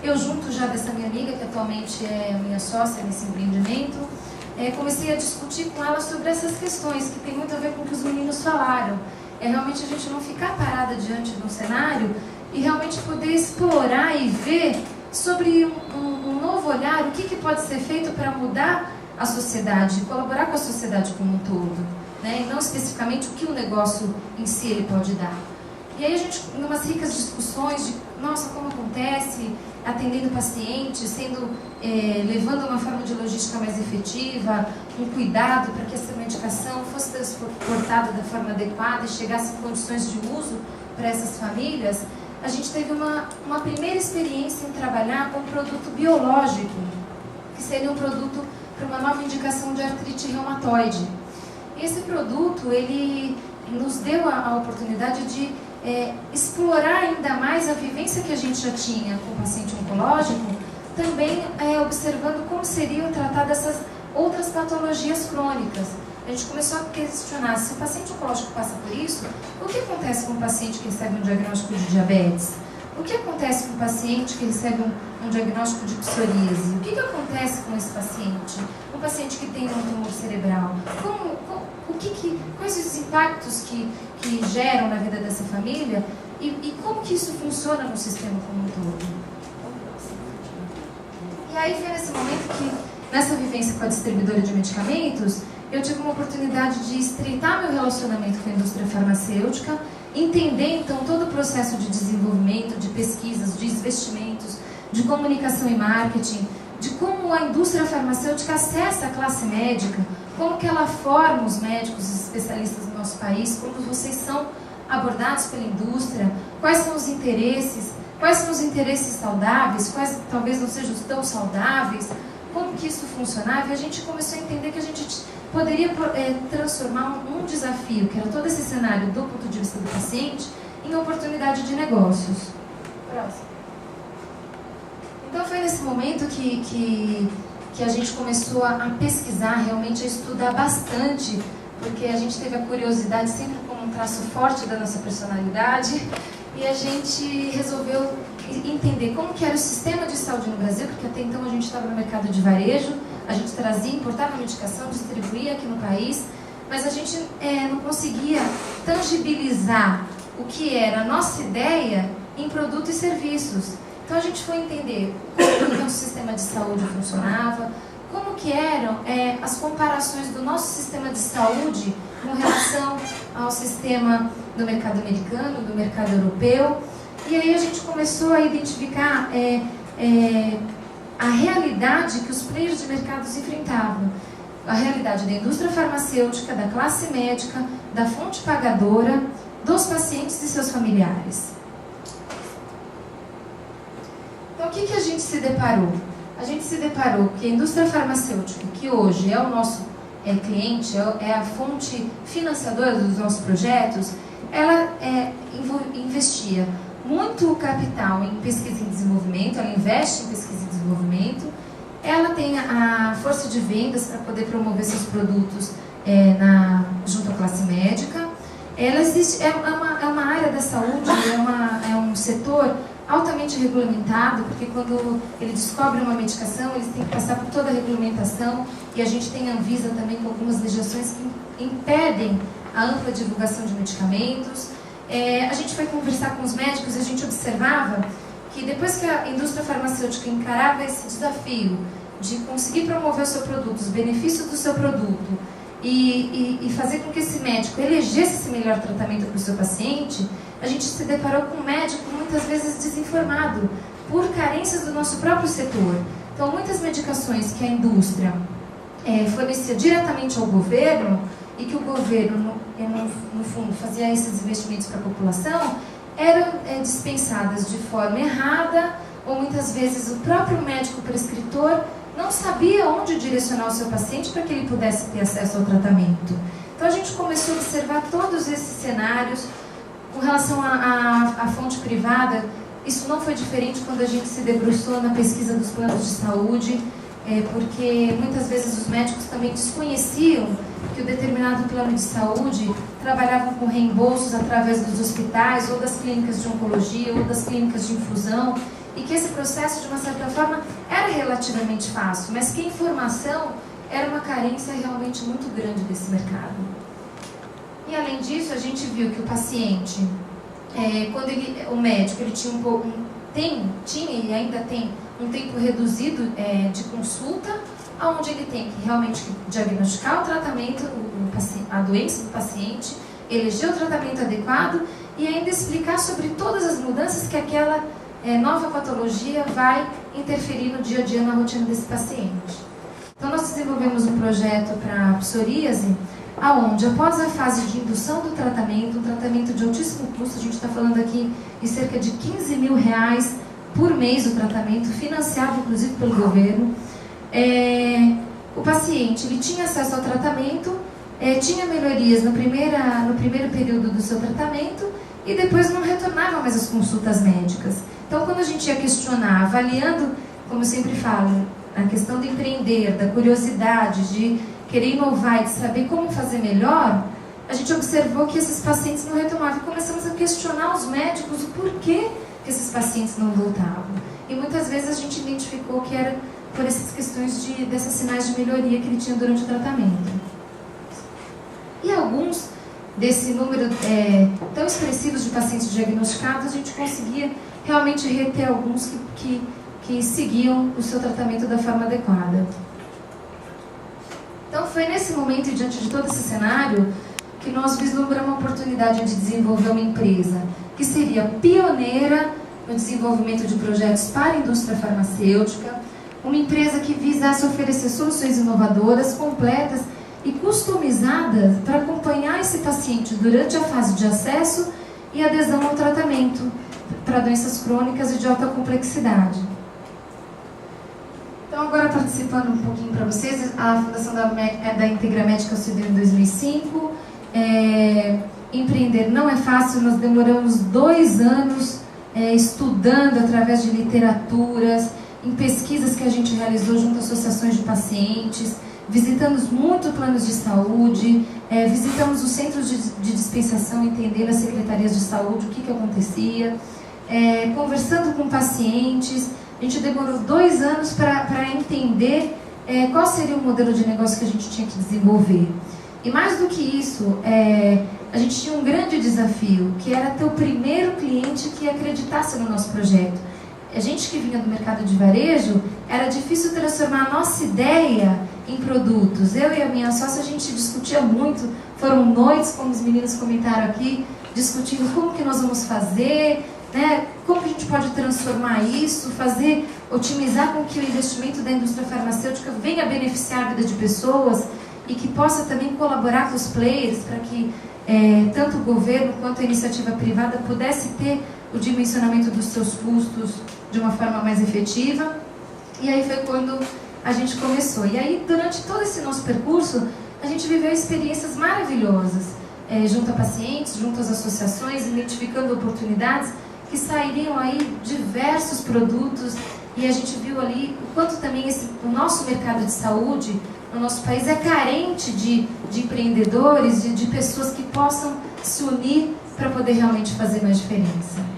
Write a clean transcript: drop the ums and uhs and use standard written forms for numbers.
Eu, junto já dessa minha amiga, que atualmente é minha sócia nesse empreendimento, comecei a discutir com ela sobre essas questões, que tem muito a ver com o que os meninos falaram. Realmente a gente não ficar parada diante de um cenário e realmente poder explorar e ver sobre um novo olhar, o que pode ser feito para mudar a sociedade, colaborar com a sociedade como um todo, né? E não especificamente o que o negócio em si ele pode dar. E aí a gente, em umas ricas discussões de, nossa, como acontece, atendendo pacientes, levando uma forma de logística mais efetiva, um cuidado para que essa medicação fosse transportada da forma adequada e chegasse em condições de uso para essas famílias, a gente teve uma primeira experiência em trabalhar com um produto biológico, que seria um produto para uma nova indicação de artrite reumatoide. E esse produto, ele nos deu a oportunidade de explorar ainda mais a vivência que a gente já tinha com o paciente oncológico, também observando como seriam tratadas essas outras patologias crônicas. A gente começou a questionar, se o paciente oncológico passa por isso, o que acontece com o paciente que recebe um diagnóstico de diabetes? O que acontece com o paciente que recebe um diagnóstico de psoríase? O que acontece com esse paciente? Um paciente que tem um tumor cerebral? Quais os impactos que geram na vida dessa família e como que isso funciona no sistema como um todo? E aí foi nesse momento que, nessa vivência com a distribuidora de medicamentos, eu tive uma oportunidade de estreitar meu relacionamento com a indústria farmacêutica, entender então todo o processo de desenvolvimento, de pesquisas, de investimentos, de comunicação e marketing, de como a indústria farmacêutica acessa a classe médica, como que ela forma os médicos e especialistas do nosso país, como vocês são abordados pela indústria, quais são os interesses saudáveis, quais talvez não sejam tão saudáveis, como que isso funcionava, e a gente começou a entender que a gente poderia transformar um desafio, que era todo esse cenário do ponto de vista do paciente, em oportunidade de negócios. Próximo. Então foi nesse momento que a gente começou a pesquisar, realmente a estudar bastante, porque a gente teve a curiosidade sempre como um traço forte da nossa personalidade, e a gente resolveu entender como que era o sistema de saúde no Brasil, porque até então a gente estava no mercado de varejo, a gente trazia, importava medicação, distribuía aqui no país, mas a gente não conseguia tangibilizar o que era a nossa ideia em produtos e serviços. Então a gente foi entender como que o sistema de saúde funcionava, como que eram as comparações do nosso sistema de saúde com relação ao sistema do mercado americano, do mercado europeu. E aí a gente começou a identificar a realidade que os players de mercados enfrentavam. A realidade da indústria farmacêutica, da classe médica, da fonte pagadora, dos pacientes e seus familiares. Então, o que a gente se deparou? A gente se deparou que a indústria farmacêutica, que hoje é o nosso cliente, é a fonte financiadora dos nossos projetos, ela investia muito capital em pesquisa e desenvolvimento, ela investe em pesquisa e desenvolvimento, ela tem a força de vendas para poder promover seus produtos junto à classe médica. Ela existe, é uma área da saúde, é um setor altamente regulamentado, porque quando ele descobre uma medicação, eles têm que passar por toda a regulamentação, e a gente tem a Anvisa também com algumas legislações que impedem a ampla divulgação de medicamentos. A gente foi conversar com os médicos e a gente observava que depois que a indústria farmacêutica encarava esse desafio de conseguir promover o seu produto, os benefícios do seu produto, e fazer com que esse médico elegesse esse melhor tratamento para o seu paciente, a gente se deparou com um médico muitas vezes desinformado por carências do nosso próprio setor. Então, muitas medicações que a indústria fornecia diretamente ao governo e que o governo, no fundo, fazia esses investimentos para a população, eram dispensadas de forma errada, ou muitas vezes o próprio médico prescritor não sabia onde direcionar o seu paciente para que ele pudesse ter acesso ao tratamento. Então a gente começou a observar todos esses cenários. Com relação à fonte privada, isso não foi diferente quando a gente se debruçou na pesquisa dos planos de saúde, porque muitas vezes os médicos também desconheciam que o determinado plano de saúde trabalhava com reembolsos através dos hospitais, ou das clínicas de oncologia, ou das clínicas de infusão, e que esse processo, de uma certa forma, era relativamente fácil, mas que a informação era uma carência realmente muito grande desse mercado. E além disso, a gente viu que o paciente, o médico, ele tinha e ainda tem um tempo reduzido de consulta, onde ele tem que realmente diagnosticar o tratamento, a doença do paciente, eleger o tratamento adequado e ainda explicar sobre todas as mudanças que aquela nova patologia vai interferir no dia a dia na rotina desse paciente. Então nós desenvolvemos um projeto para a psoríase, aonde após a fase de indução do tratamento, um tratamento de altíssimo custo, a gente está falando aqui de cerca de R$15 mil por mês o tratamento, financiado inclusive pelo governo, o paciente ele tinha acesso ao tratamento, tinha melhorias no primeiro período do seu tratamento e depois não retornava mais às consultas médicas. Então, quando a gente ia questionar, avaliando, como eu sempre falo, a questão de empreender, da curiosidade, de querer inovar e de saber como fazer melhor, a gente observou que esses pacientes não retomavam. E começamos a questionar os médicos o porquê que esses pacientes não voltavam. E muitas vezes a gente identificou que era por essas questões desses sinais de melhoria que ele tinha durante o tratamento. E alguns desse número tão expressivos de pacientes diagnosticados, a gente conseguia realmente reter alguns que seguiam o seu tratamento da forma adequada. Então foi nesse momento e diante de todo esse cenário que nós vislumbramos a oportunidade de desenvolver uma empresa que seria pioneira no desenvolvimento de projetos para a indústria farmacêutica, uma empresa que visasse oferecer soluções inovadoras, completas e customizadas para acompanhar esse paciente durante a fase de acesso e adesão ao tratamento para doenças crônicas e de alta complexidade. Então, agora participando um pouquinho para vocês, a fundação da Integra Médica surgiu em 2005. Empreender não é fácil, nós demoramos 2 anos estudando através de literaturas, em pesquisas que a gente realizou junto a associações de pacientes, visitamos muito planos de saúde, visitamos os centros de dispensação, entendendo as secretarias de saúde, o que acontecia, conversando com pacientes. A gente demorou 2 anos para entender qual seria o modelo de negócio que a gente tinha que desenvolver. E mais do que isso, a gente tinha um grande desafio, que era ter o primeiro cliente que acreditasse no nosso projeto. A gente que vinha do mercado de varejo, era difícil transformar a nossa ideia em produtos. Eu e a minha sócia, a gente discutia muito, foram noites, como os meninos comentaram aqui, discutindo como que nós vamos fazer, né? Como que a gente pode transformar isso, otimizar com que o investimento da indústria farmacêutica venha beneficiar a vida de pessoas e que possa também colaborar com os players para que tanto o governo quanto a iniciativa privada pudesse ter o dimensionamento dos seus custos de uma forma mais efetiva. E aí foi quando a gente começou. E aí, durante todo esse nosso percurso, a gente viveu experiências maravilhosas, junto a pacientes, junto às associações, identificando oportunidades que sairiam aí diversos produtos, e a gente viu ali o quanto também o nosso mercado de saúde no nosso país é carente de empreendedores, de pessoas que possam se unir para poder realmente fazer mais diferença.